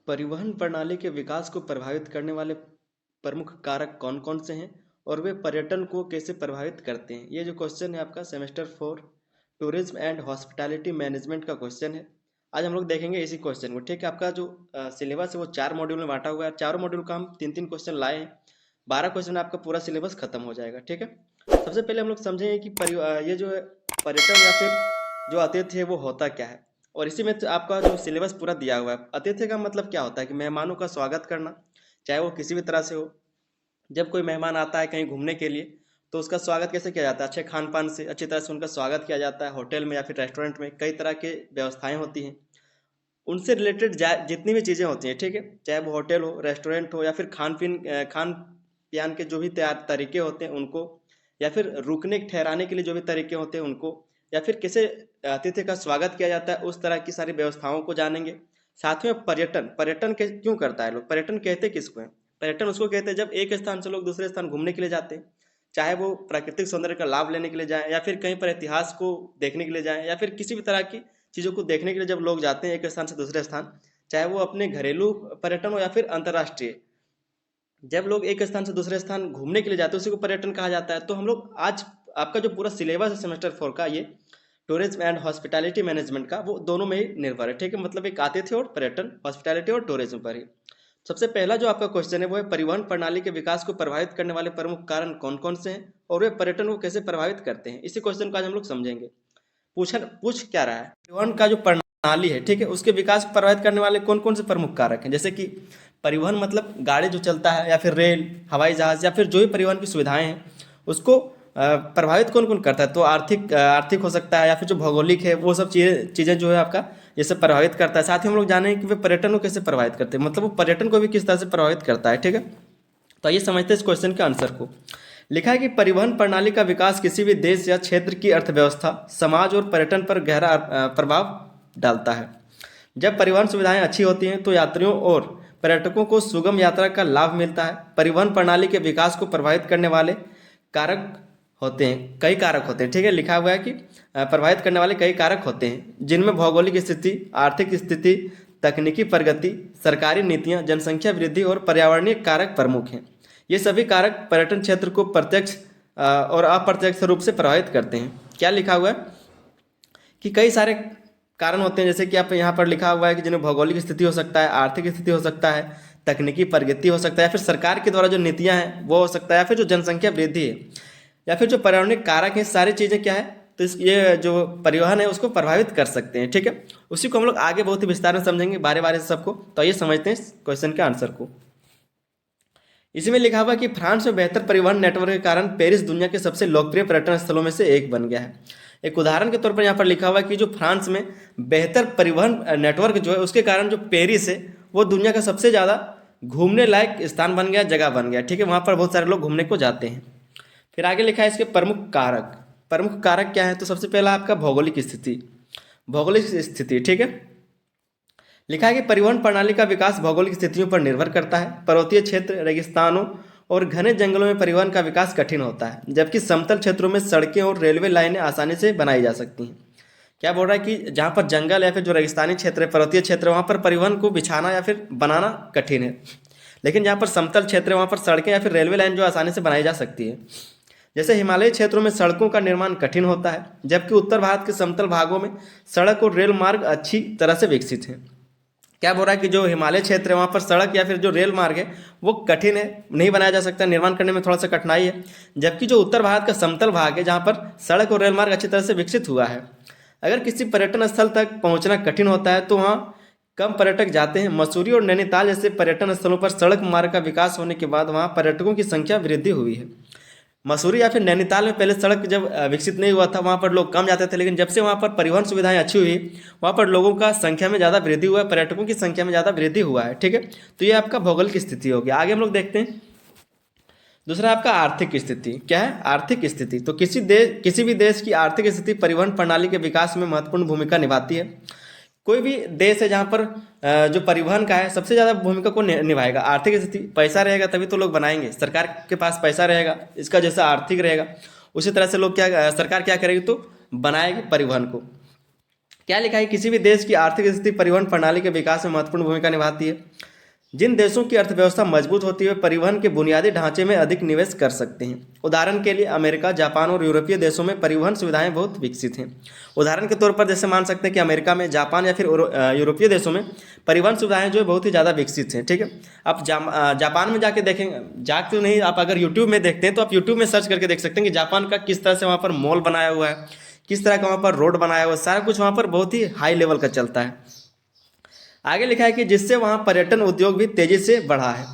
परिवहन प्रणाली के विकास को प्रभावित करने वाले प्रमुख कारक कौन कौन से हैं और वे पर्यटन को कैसे प्रभावित करते हैं। ये जो क्वेश्चन है आपका semester 4 tourism and hospitality management का क्वेश्चन है। आज हम लोग देखेंगे इसी क्वेश्चन को। ठीक है, आपका जो सिलेबस है वो 4 मॉड्यूल में बांटा हुआ है। चारों मॉड्यूल का हम 3-3 क्वेश्चन लाए हैं। 12 क्वेश्चन आपका पूरा सिलेबस खत्म हो जाएगा। ठीक है, सबसे पहले हम लोग समझेंगे कि ये जो है पर्यटन या फिर जो आतिथ्य है वो होता क्या है। और इसी में तो आपका जो सिलेबस पूरा दिया हुआ है। आतिथ्य का मतलब क्या होता है कि मेहमानों का स्वागत करना, चाहे वो किसी भी तरह से हो। जब कोई मेहमान आता है कहीं घूमने के लिए तो उसका स्वागत कैसे किया जाता है? अच्छे खान पान से अच्छी तरह से उनका स्वागत किया जाता है। होटल में या फिर रेस्टोरेंट में कई तरह के व्यवस्थाएं होती हैं, उनसे रिलेटेड जितनी भी चीज़ें होती हैं। ठीक है, चाहे वो होटल हो, रेस्टोरेंट हो, या फिर खान पान के जो भी तैयार तरीके होते हैं उनको, या फिर रुकने ठहराने के लिए जो भी तरीके होते हैं उनको, या फिर कैसे अतिथि का स्वागत किया जाता है, उस तरह की सारी व्यवस्थाओं को जानेंगे। साथ में पर्यटन, पर्यटन के क्यों करता है लोग, पर्यटन कहते किसको है? पर्यटन उसको कहते हैं जब एक स्थान से लोग दूसरे स्थान घूमने के लिए जाते हैं, चाहे वो प्राकृतिक सौंदर्य का लाभ लेने के लिए जाएं, या फिर कहीं पर इतिहास को देखने के लिए जाएं, या फिर किसी भी तरह की चीज़ों को देखने के लिए जब लोग जाते हैं एक स्थान से दूसरे स्थान, चाहे वो अपने घरेलू पर्यटन हो या फिर अंतर्राष्ट्रीय, जब लोग एक स्थान से दूसरे स्थान घूमने के लिए जाते हैं उसी को पर्यटन कहा जाता है। तो हम लोग आज आपका जो पूरा सिलेबस है सेमेस्टर 4 का, ये टूरिज्म एंड हॉस्पिटैलिटी मैनेजमेंट का, वो दोनों में ही निर्भर है। ठीक है, मतलब एक आतिथ्य और पर्यटन, हॉस्पिटैलिटी और टूरिज्म पर ही। सबसे पहला जो आपका क्वेश्चन है वो है परिवहन प्रणाली के विकास को प्रभावित करने वाले प्रमुख कारण कौन कौन से हैं और वे पर्यटन को कैसे प्रभावित करते हैं। इसी क्वेश्चन को आज हम लोग समझेंगे। पूछ क्या रहा है, परिवहन का जो प्रणाली है, ठीक है, उसके विकास को प्रभावित करने वाले कौन कौन से प्रमुख कारक हैं। जैसे कि परिवहन मतलब गाड़ी जो चलता है, या फिर रेल, हवाई जहाज, या फिर जो भी परिवहन की सुविधाएं हैं उसको प्रभावित कौन कौन करता है। तो आर्थिक हो सकता है, या फिर जो भौगोलिक है, वो सब चीज़ें जो है आपका जैसे प्रभावित करता है। साथ ही हम लोग जानेंगे कि वे पर्यटन को कैसे प्रभावित करते हैं, मतलब वो पर्यटन को भी किस तरह से प्रभावित करता है। ठीक है, तो आइए समझते हैं इस क्वेश्चन के आंसर को। लिखा है कि परिवहन प्रणाली का विकास किसी भी देश या क्षेत्र की अर्थव्यवस्था, समाज और पर्यटन पर गहरा प्रभाव डालता है। जब परिवहन सुविधाएं अच्छी होती हैं तो यात्रियों और पर्यटकों को सुगम यात्रा का लाभ मिलता है। परिवहन प्रणाली के विकास को प्रभावित करने वाले कारक होते हैं, कई कारक होते हैं। ठीक है, लिखा हुआ है कि प्रभावित करने वाले कई कारक होते हैं, जिनमें भौगोलिक स्थिति, आर्थिक स्थिति, तकनीकी प्रगति, सरकारी नीतियां, जनसंख्या वृद्धि और पर्यावरणीय कारक प्रमुख हैं। ये सभी कारक पर्यटन क्षेत्र को प्रत्यक्ष और अप्रत्यक्ष रूप से प्रभावित करते हैं। क्या लिखा हुआ है कि कई सारे कारण होते हैं, जैसे कि आप यहाँ पर लिखा हुआ है कि जिन्हें भौगोलिक स्थिति हो सकता है, आर्थिक स्थिति हो सकता है, तकनीकी प्रगति हो सकता है, या फिर सरकार के द्वारा जो नीतियाँ हैं वो हो सकता है, या फिर जो जनसंख्या वृद्धि है, या फिर जो पर्यावरणीय कारक हैं, सारी चीज़ें क्या है, तो ये जो परिवहन है उसको प्रभावित कर सकते हैं। ठीक है, उसी को हम लोग आगे बहुत ही विस्तार में समझेंगे बारे बारे से सबको। तो ये समझते हैं इस क्वेश्चन के आंसर को। इसी में लिखा हुआ कि फ्रांस में बेहतर परिवहन नेटवर्क के कारण पेरिस दुनिया के सबसे लोकप्रिय पर्यटन स्थलों में से एक बन गया है। एक उदाहरण के तौर पर यहाँ पर लिखा हुआ है कि जो फ्रांस में बेहतर परिवहन नेटवर्क जो है उसके कारण जो पेरिस है वो दुनिया का सबसे ज़्यादा घूमने लायक स्थान बन गया, जगह बन गया। ठीक है, वहाँ पर बहुत सारे लोग घूमने को जाते हैं। फिर आगे लिखा है इसके प्रमुख कारक। प्रमुख कारक क्या है? तो सबसे पहला आपका भौगोलिक स्थिति। भौगोलिक स्थिति, ठीक है, लिखा है कि परिवहन प्रणाली का विकास भौगोलिक स्थितियों पर निर्भर करता है। पर्वतीय क्षेत्र, रेगिस्तानों और घने जंगलों में परिवहन का विकास कठिन होता है, जबकि समतल क्षेत्रों में सड़कें और रेलवे लाइनें आसानी से बनाई जा सकती हैं। क्या बोल रहा है कि जहाँ पर जंगल या फिर जो रेगिस्तानी क्षेत्र है, पर्वतीय क्षेत्र है, वहाँ पर परिवहन को बिछाना या फिर बनाना कठिन है, लेकिन जहाँ पर समतल क्षेत्र है वहाँ पर सड़कें या फिर रेलवे लाइन जो आसानी से बनाई जा सकती है। जैसे हिमालयी क्षेत्रों में सड़कों का निर्माण कठिन होता है, जबकि उत्तर भारत के समतल भागों में सड़क और रेल मार्ग अच्छी तरह से विकसित हैं। क्या बोल रहा है कि जो हिमालय क्षेत्र है वहाँ पर सड़क या फिर जो रेल मार्ग है वो कठिन है, नहीं बनाया जा सकता, निर्माण करने में थोड़ा सा कठिनाई है। जबकि जो उत्तर भारत का समतल भाग है जहाँ पर सड़क और रेल मार्ग अच्छी तरह से विकसित हुआ है। अगर किसी पर्यटन स्थल तक पहुँचना कठिन होता है तो वहाँ कम पर्यटक जाते हैं। मसूरी और नैनीताल जैसे पर्यटन स्थलों पर सड़क मार्ग का विकास होने के बाद वहाँ पर्यटकों की संख्या वृद्धि हुई है। मसूरी या फिर नैनीताल में पहले सड़क जब विकसित नहीं हुआ था वहाँ पर लोग कम जाते थे, लेकिन जब से वहाँ पर परिवहन सुविधाएं अच्छी हुई वहाँ पर लोगों का संख्या में ज़्यादा वृद्धि हुआ है, पर्यटकों की संख्या में ज़्यादा वृद्धि हुआ है। ठीक है, तो ये आपका भौगोलिक स्थिति होगी। आगे हम लोग देखते हैं दूसरा आपका आर्थिक स्थिति। क्या है? आर्थिक स्थिति। तो किसी भी देश की आर्थिक स्थिति परिवहन प्रणाली के विकास में महत्वपूर्ण भूमिका निभाती है। कोई भी देश है जहाँ पर जो परिवहन का है सबसे ज़्यादा भूमिका को निभाएगा आर्थिक स्थिति। पैसा रहेगा तभी तो लोग बनाएंगे, सरकार के पास पैसा रहेगा, इसका जैसा आर्थिक रहेगा उसी तरह से लोग सरकार क्या करेगी, तो बनाएगी परिवहन को। क्या लिखा है, किसी भी देश की आर्थिक स्थिति परिवहन प्रणाली के विकास में महत्वपूर्ण भूमिका निभाती है। जिन देशों की अर्थव्यवस्था मजबूत होती है वे परिवहन के बुनियादी ढांचे में अधिक निवेश कर सकते हैं। उदाहरण के लिए अमेरिका, जापान और यूरोपीय देशों में परिवहन सुविधाएं बहुत विकसित हैं। उदाहरण के तौर पर जैसे मान सकते हैं कि अमेरिका में, जापान या फिर यूरोपीय देशों में परिवहन सुविधाएं जो है बहुत ही ज़्यादा विकसित हैं। ठीक है, आप जापान में जाके देखेंगे, जाके तो नहीं, आप अगर यूट्यूब में देखते हैं तो आप यूट्यूब में सर्च करके देख सकते हैं कि जापान का किस तरह से वहाँ पर मॉल बनाया हुआ है, किस तरह का वहाँ पर रोड बनाया हुआ है, सारा कुछ वहाँ पर बहुत ही हाई लेवल का चलता है। आगे लिखा है कि जिससे वहाँ पर्यटन उद्योग भी तेजी से बढ़ा है।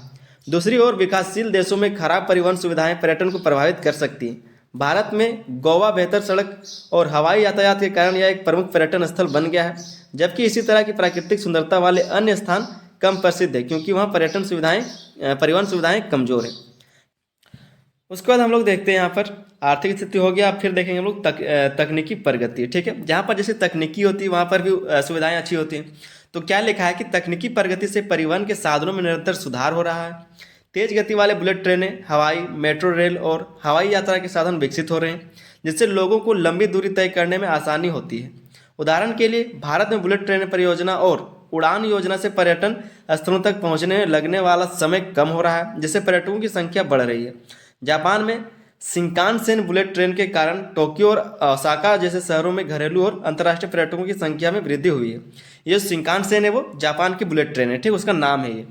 दूसरी ओर विकासशील देशों में खराब परिवहन सुविधाएं पर्यटन को प्रभावित कर सकती हैं। भारत में गोवा बेहतर सड़क और हवाई यातायात के कारण यह एक प्रमुख पर्यटन स्थल बन गया है, जबकि इसी तरह की प्राकृतिक सुंदरता वाले अन्य स्थान कम प्रसिद्ध है क्योंकि वहाँ परिवहन सुविधाएं कमजोर है। उसके बाद हम लोग देखते हैं यहाँ पर आर्थिक स्थिति हो गया। फिर देखेंगे हम लोग तकनीकी प्रगति। ठीक है, जहाँ पर जैसे तकनीकी होती है वहाँ पर भी सुविधाएं अच्छी होती हैं। तो क्या लिखा है कि तकनीकी प्रगति से परिवहन के साधनों में निरंतर सुधार हो रहा है। तेज गति वाले बुलेट ट्रेनें, हवाई, मेट्रो रेल और हवाई यात्रा के साधन विकसित हो रहे हैं, जिससे लोगों को लंबी दूरी तय करने में आसानी होती है। उदाहरण के लिए भारत में बुलेट ट्रेन परियोजना और उड़ान योजना से पर्यटन स्थलों तक पहुंचने में लगने वाला समय कम हो रहा है, जिससे पर्यटकों की संख्या बढ़ रही है। जापान में शिंकानसेन बुलेट ट्रेन के कारण टोक्यो और ओसाका जैसे शहरों में घरेलू और अंतर्राष्ट्रीय पर्यटकों की संख्या में वृद्धि हुई है। ये शिंकानसेन है वो जापान की बुलेट ट्रेन है, ठीक, उसका नाम है ये।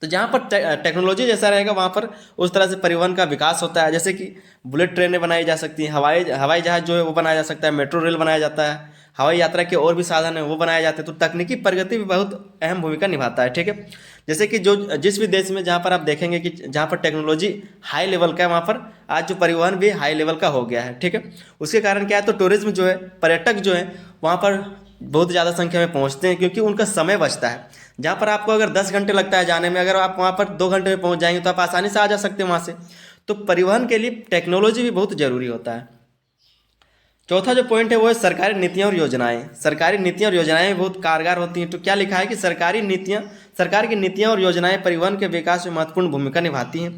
तो जहाँ पर टेक्नोलॉजी जैसा रहेगा वहाँ पर उस तरह से परिवहन का विकास होता है। जैसे कि बुलेट ट्रेनें बनाई जा सकती हैं, हवाई जहाज़ जो है वो बनाया जा सकता है, मेट्रो रेल बनाया जाता है, हवाई यात्रा के और भी साधन हैं वो बनाए जाते हैं। तो तकनीकी प्रगति भी बहुत अहम भूमिका निभाता है। ठीक है, जैसे कि जिस भी देश में जहाँ पर आप देखेंगे कि जहाँ पर टेक्नोलॉजी हाई लेवल का है वहाँ पर आज जो परिवहन भी हाई लेवल का हो गया है। ठीक है, उसके कारण क्या है, तो टूरिज्म जो है, पर्यटक जो है वहाँ पर बहुत ज़्यादा संख्या में पहुँचते हैं क्योंकि उनका समय बचता है। जहाँ पर आपको अगर 10 घंटे लगता है जाने में, अगर आप वहाँ पर 2 घंटे में पहुँच जाएंगे तो आप आसानी से आ जा सकते हैं वहाँ से। तो परिवहन के लिए टेक्नोलॉजी भी बहुत ज़रूरी होता है। चौथा जो पॉइंट है वो है सरकारी नीतियाँ और योजनाएं। सरकारी नीतियाँ और योजनाएं बहुत कारगर होती हैं। तो क्या लिखा है कि सरकार की नीतियाँ और योजनाएं परिवहन के विकास में महत्वपूर्ण भूमिका निभाती हैं।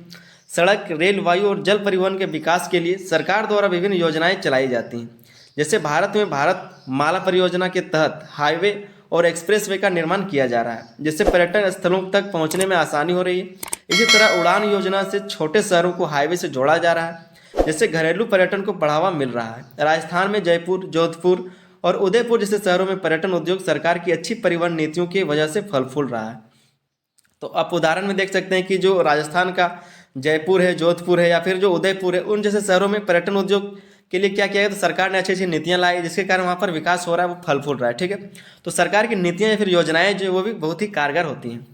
सड़क, रेल, वायु और जल परिवहन के विकास के लिए सरकार द्वारा विभिन्न योजनाएं चलाई जाती हैं। जैसे भारत में भारत माला परियोजना के तहत हाईवे और एक्सप्रेसवे का निर्माण किया जा रहा है, जिससे पर्यटन स्थलों तक पहुंचने में आसानी हो रही है। इसी तरह उड़ान योजना से छोटे शहरों को हाईवे से जोड़ा जा रहा है, जिससे घरेलू पर्यटन को बढ़ावा मिल रहा है। राजस्थान में जयपुर, जोधपुर और उदयपुर जैसे शहरों में पर्यटन उद्योग सरकार की अच्छी परिवहन नीतियों की वजह से फल फूल रहा है। तो आप उदाहरण में देख सकते हैं कि जो राजस्थान का जयपुर है, जोधपुर है या फिर जो उदयपुर है, उन जैसे शहरों में पर्यटन उद्योग के लिए क्या किया है, तो सरकार ने अच्छी अच्छी नीतियां लाई, जिसके कारण वहाँ पर विकास हो रहा है, वो फल फूल रहा है। ठीक है, तो सरकार की नीतियाँ या फिर योजनाएं जो वो भी बहुत ही कारगर होती हैं।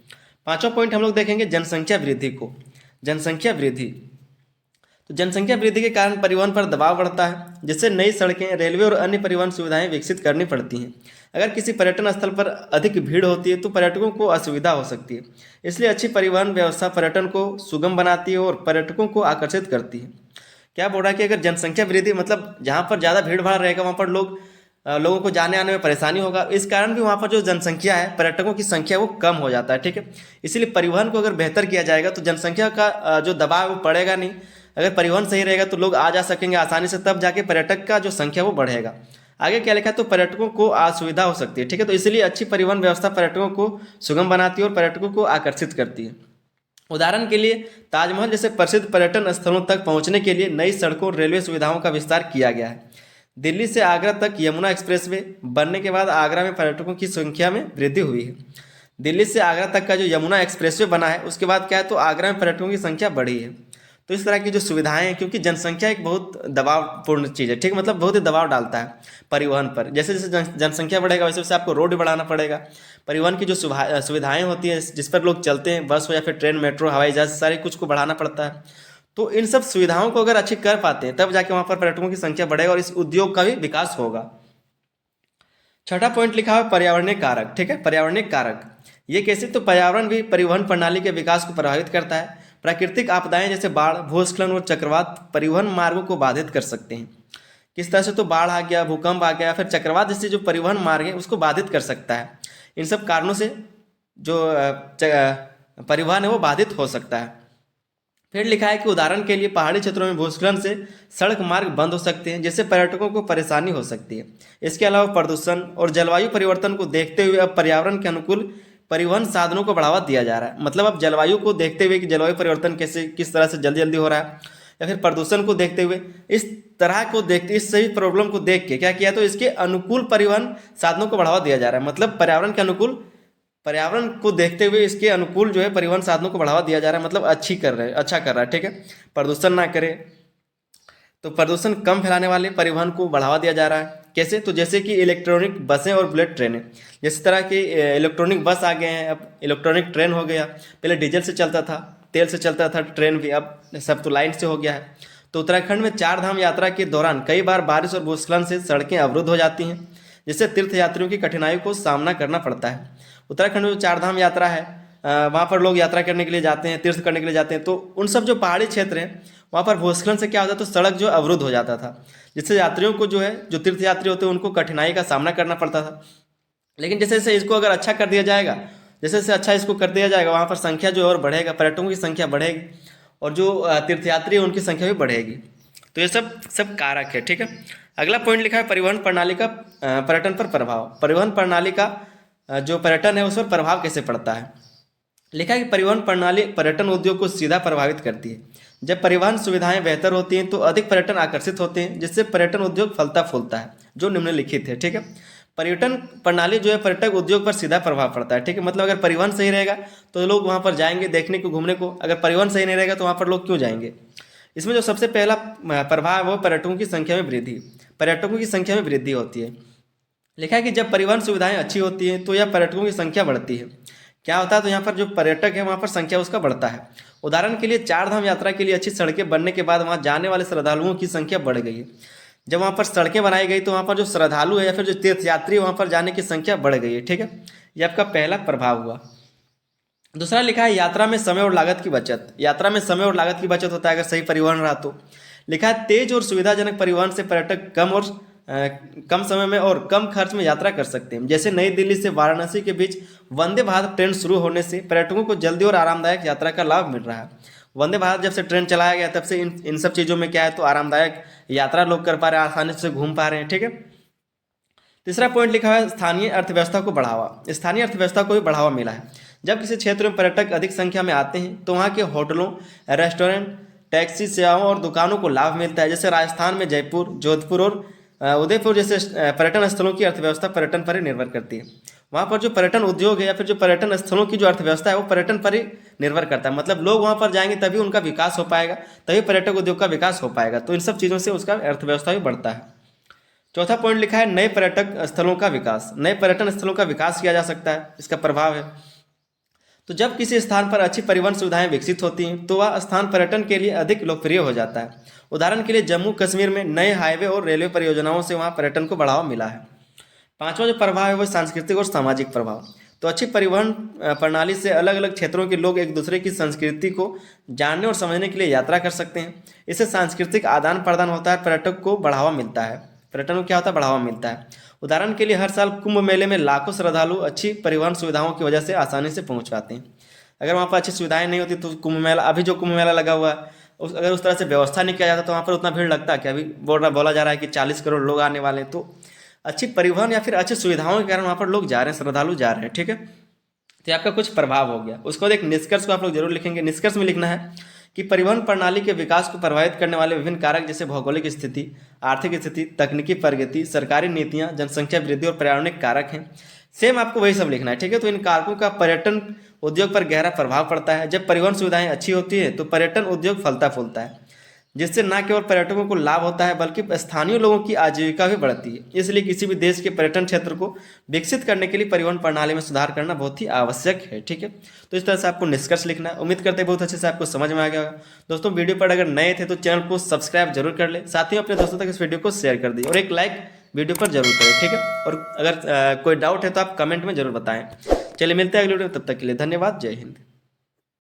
पांचवा पॉइंट हम लोग देखेंगे जनसंख्या वृद्धि को। जनसंख्या वृद्धि, तो जनसंख्या वृद्धि के कारण परिवहन पर दबाव बढ़ता है, जिससे नई सड़कें, रेलवे और अन्य परिवहन सुविधाएं विकसित करनी पड़ती हैं। अगर किसी पर्यटन स्थल पर अधिक भीड़ होती है तो पर्यटकों को असुविधा हो सकती है। इसलिए अच्छी परिवहन व्यवस्था पर्यटन को सुगम बनाती है और पर्यटकों को आकर्षित करती है। क्या बोल रहा है कि अगर जनसंख्या वृद्धि मतलब जहाँ पर ज़्यादा भीड़ भाड़ रहेगा वहाँ पर लोगों को जाने आने में परेशानी होगा। इस कारण भी वहाँ पर जो जनसंख्या है, पर्यटकों की संख्या वो कम हो जाता है। ठीक है, इसलिए परिवहन को अगर बेहतर किया जाएगा तो जनसंख्या का जो दबाव वो पड़ेगा नहीं। अगर परिवहन सही रहेगा तो लोग आ जा सकेंगे आसानी से, तब जाके पर्यटक का जो संख्या वो बढ़ेगा। आगे क्या लिखा है, तो पर्यटकों को असुविधा हो सकती है। ठीक है, तो इसलिए अच्छी परिवहन व्यवस्था पर्यटकों को सुगम बनाती है और पर्यटकों को आकर्षित करती है। उदाहरण के लिए ताजमहल जैसे प्रसिद्ध पर्यटन स्थलों तक पहुंचने के लिए नई सड़कों और रेलवे सुविधाओं का विस्तार किया गया है। दिल्ली से आगरा तक यमुना एक्सप्रेसवे बनने के बाद आगरा में पर्यटकों की संख्या में वृद्धि हुई है। दिल्ली से आगरा तक का जो यमुना एक्सप्रेसवे बना है उसके बाद क्या है, तो आगरा में पर्यटकों की संख्या बढ़ी है। तो इस तरह की जो सुविधाएं हैं, क्योंकि जनसंख्या एक बहुत दबावपूर्ण चीज़ है। ठीक, मतलब बहुत ही दबाव डालता है परिवहन पर। जैसे जैसे जनसंख्या बढ़ेगा वैसे वैसे आपको रोड भी बढ़ाना पड़ेगा। परिवहन की जो सुविधाएं होती हैं जिस पर लोग चलते हैं, बस हो या फिर ट्रेन, मेट्रो, हवाई जहाज, सारे कुछ को बढ़ाना पड़ता है। तो इन सब सुविधाओं को अगर अच्छी कर पाते हैं तब जाके वहाँ पर पर्यटकों की संख्या बढ़ेगा और इस उद्योग का भी विकास होगा। छठा पॉइंट लिखा है पर्यावरणीय कारक। ठीक है, पर्यावरणीय कारक ये कैसे, तो पर्यावरण भी परिवहन प्रणाली के विकास को प्रभावित करता है। प्राकृतिक आपदाएं जैसे बाढ़, भूस्खलन और चक्रवात परिवहन मार्गों को बाधित कर सकते हैं। किस तरह से, तो बाढ़ आ गया, भूकंप आ गया, फिर चक्रवात जैसे जो परिवहन मार्ग है उसको बाधित कर सकता है। इन सब कारणों से जो परिवहन है वो बाधित हो सकता है। फिर लिखा है कि उदाहरण के लिए पहाड़ी क्षेत्रों में भूस्खलन से सड़क मार्ग बंद हो सकते हैं, जिससे पर्यटकों को परेशानी हो सकती है। इसके अलावा प्रदूषण और जलवायु परिवर्तन को देखते हुए अब पर्यावरण के अनुकूल परिवहन साधनों को बढ़ावा दिया जा रहा है। मतलब अब जलवायु को देखते हुए कि जलवायु परिवर्तन कैसे किस तरह से जल्दी जल्दी हो रहा है, या फिर प्रदूषण को देखते हुए इस तरह को देखते इस सही प्रॉब्लम को देख के क्या किया, तो इसके अनुकूल परिवहन साधनों को बढ़ावा दिया जा रहा है। मतलब पर्यावरण के अनुकूल, पर्यावरण को देखते हुए इसके अनुकूल जो है परिवहन साधनों को बढ़ावा दिया जा रहा है। मतलब अच्छा कर रहा है, ठीक है। प्रदूषण ना करे तो प्रदूषण कम फैलाने वाले परिवहन को बढ़ावा दिया जा रहा है। कैसे? तो जैसे कि इलेक्ट्रॉनिक बसें और बुलेट ट्रेनें, जिस तरह की इलेक्ट्रॉनिक बस आ गए हैं, अब इलेक्ट्रॉनिक ट्रेन हो गया। पहले डीजल से चलता था, तेल से चलता था ट्रेन भी, अब सब तो लाइन से हो गया है। तो उत्तराखंड में 4 धाम यात्रा के दौरान कई बार बारिश और भूस्खलन से सड़कें अवरुद्ध हो जाती हैं, जिससे तीर्थयात्रियों की कठिनाई को सामना करना पड़ता है। उत्तराखंड में जो 4 धाम यात्रा है, वहाँ पर लोग यात्रा करने के लिए जाते हैं, तीर्थ करने के लिए जाते हैं। तो उन सब जो पहाड़ी क्षेत्र हैं वहाँ पर भूस्खलन से क्या होता है, तो सड़क जो अवरुद्ध हो जाता था, जिससे यात्रियों को जो है, जो तीर्थयात्री होते हैं उनको कठिनाई का सामना करना पड़ता था। लेकिन जैसे जैसे इसको अगर अच्छा कर दिया जाएगा, जैसे जैसे अच्छा इसको कर दिया जाएगा, वहाँ पर संख्या जो और बढ़ेगा, पर्यटकों की संख्या बढ़ेगी और जो तीर्थयात्री है उनकी संख्या भी बढ़ेगी। तो ये सब कारक है, ठीक है। अगला पॉइंट लिखा है परिवहन प्रणाली का पर्यटन पर प्रभाव। परिवहन प्रणाली का जो पर्यटन है उस पर प्रभाव कैसे पड़ता है। लिखा है कि परिवहन प्रणाली पर्यटन उद्योग को सीधा प्रभावित करती है। जब परिवहन सुविधाएं बेहतर होती हैं तो अधिक पर्यटन आकर्षित होते हैं, जिससे पर्यटन उद्योग फलता फूलता है, जो निम्नलिखित है, ठीक है। पर्यटन प्रणाली जो है पर्यटक उद्योग पर सीधा प्रभाव पड़ता है, ठीक है। मतलब अगर परिवहन सही रहेगा तो लोग वहाँ पर जाएंगे देखने को, घूमने को। अगर परिवहन सही नहीं रहेगा तो वहाँ पर लोग क्यों जाएंगे। इसमें जो सबसे पहला प्रभाव है वो पर्यटकों की संख्या में वृद्धि, पर्यटकों की संख्या में वृद्धि होती है। लिखा है कि जब परिवहन सुविधाएं अच्छी होती हैं तो यह पर्यटकों की संख्या बढ़ती है। क्या होता है, तो यहाँ पर जो पर्यटक है वहाँ पर संख्या उसका बढ़ता है। उदाहरण के लिए 4 धाम यात्रा के लिए अच्छी सड़कें बनने के बाद वहाँ जाने वाले श्रद्धालुओं की संख्या बढ़ गई है। जब वहाँ पर सड़कें बनाई गई तो वहाँ पर जो श्रद्धालु है या फिर जो तीर्थयात्री वहाँ पर जाने की संख्या बढ़ गई है, ठीक है। ये आपका पहला प्रभाव हुआ। दूसरा लिखा है यात्रा में समय और लागत की बचत। यात्रा में समय और लागत की बचत होता है अगर सही परिवहन रहा तो। लिखा है तेज और सुविधाजनक परिवहन से पर्यटक कम समय में और कम खर्च में यात्रा कर सकते हैं। जैसे नई दिल्ली से वाराणसी के बीच वंदे भारत ट्रेन शुरू होने से पर्यटकों को जल्दी और आरामदायक यात्रा का लाभ मिल रहा है। वंदे भारत जब से ट्रेन चलाया गया तब से इन सब चीज़ों में क्या है, तो आरामदायक यात्रा लोग कर पा रहे हैं, आसानी से घूम पा रहे हैं, ठीक है। तीसरा पॉइंट लिखा है स्थानीय अर्थव्यवस्था को बढ़ावा। स्थानीय अर्थव्यवस्था को भी बढ़ावा मिला है। जब किसी क्षेत्र में पर्यटक अधिक संख्या में आते हैं तो वहाँ के होटलों, रेस्टोरेंट, टैक्सी सेवाओं और दुकानों को लाभ मिलता है। जैसे राजस्थान में जयपुर, जोधपुर और उदयपुर जैसे पर्यटन स्थलों की अर्थव्यवस्था पर्यटन पर ही निर्भर करती है। वहाँ पर जो पर्यटन उद्योग है या फिर जो पर्यटन स्थलों की जो अर्थव्यवस्था है वो पर्यटन पर ही निर्भर करता है। मतलब लोग वहाँ पर जाएंगे तभी उनका विकास हो पाएगा, तभी पर्यटक उद्योग का विकास हो पाएगा। तो इन सब चीज़ों से उसका अर्थव्यवस्था भी बढ़ता है। चौथा पॉइंट लिखा है नए पर्यटक स्थलों का विकास। नए पर्यटन स्थलों का विकास किया जा सकता है, इसका प्रभाव है। तो जब किसी स्थान पर अच्छी परिवहन सुविधाएं विकसित होती हैं तो वह स्थान पर्यटन के लिए अधिक लोकप्रिय हो जाता है। उदाहरण के लिए जम्मू कश्मीर में नए हाईवे और रेलवे परियोजनाओं से वहाँ पर्यटन को बढ़ावा मिला है। पांचवा जो प्रभाव है वो सांस्कृतिक और सामाजिक प्रभाव। तो अच्छी परिवहन प्रणाली से अलग अलग क्षेत्रों के लोग एक दूसरे की संस्कृति को जानने और समझने के लिए यात्रा कर सकते हैं। इससे सांस्कृतिक आदान प्रदान होता है, पर्यटक को बढ़ावा मिलता है। पर्यटन को क्या होता है, बढ़ावा मिलता है। उदाहरण के लिए हर साल कुंभ मेले में लाखों श्रद्धालु अच्छी परिवहन सुविधाओं की वजह से आसानी से पहुंच पाते हैं। अगर वहाँ पर अच्छी सुविधाएं नहीं होती तो कुंभ मेला, अभी जो कुंभ मेला लगा हुआ है अगर उस तरह से व्यवस्था नहीं किया जाता तो वहाँ पर उतना भीड़ लगता है कि अभी बोला जा रहा है कि 40 करोड़ लोग आने वाले हैं। तो अच्छी परिवहन या फिर अच्छी सुविधाओं के कारण वहाँ पर लोग जा रहे हैं, श्रद्धालु जा रहे हैं, ठीक है। तो आपका कुछ प्रभाव हो गया। उसके बाद एक निष्कर्ष को आप लोग जरूर लिखेंगे। निष्कर्ष में लिखना है कि परिवहन प्रणाली के विकास को प्रभावित करने वाले विभिन्न कारक जैसे भौगोलिक स्थिति, आर्थिक स्थिति, तकनीकी प्रगति, सरकारी नीतियां, जनसंख्या वृद्धि और पर्यावरणिक कारक हैं। सेम आपको वही सब लिखना है, ठीक है। तो इन कारकों का पर्यटन उद्योग पर गहरा प्रभाव पड़ता है। जब परिवहन सुविधाएं अच्छी होती है तो पर्यटन उद्योग फलता फूलता है, जिससे न केवल पर्यटकों को लाभ होता है बल्कि स्थानीय लोगों की आजीविका भी बढ़ती है। इसलिए किसी भी देश के पर्यटन क्षेत्र को विकसित करने के लिए परिवहन प्रणाली में सुधार करना बहुत ही आवश्यक है, ठीक है। तो इस तरह से आपको निष्कर्ष लिखना है। उम्मीद करते हैं बहुत अच्छे से आपको समझ में आ गया होगा। दोस्तों वीडियो पर अगर नए थे तो चैनल को सब्सक्राइब जरूर कर ले, साथ ही अपने दोस्तों तक इस वीडियो को शेयर कर दिए और एक लाइक वीडियो पर जरूर करें, ठीक है। और अगर कोई डाउट है तो आप कमेंट में जरूर बताएं। चलिए मिलते हैं अगले वीडियो, तब तक के लिए धन्यवाद। जय हिंद।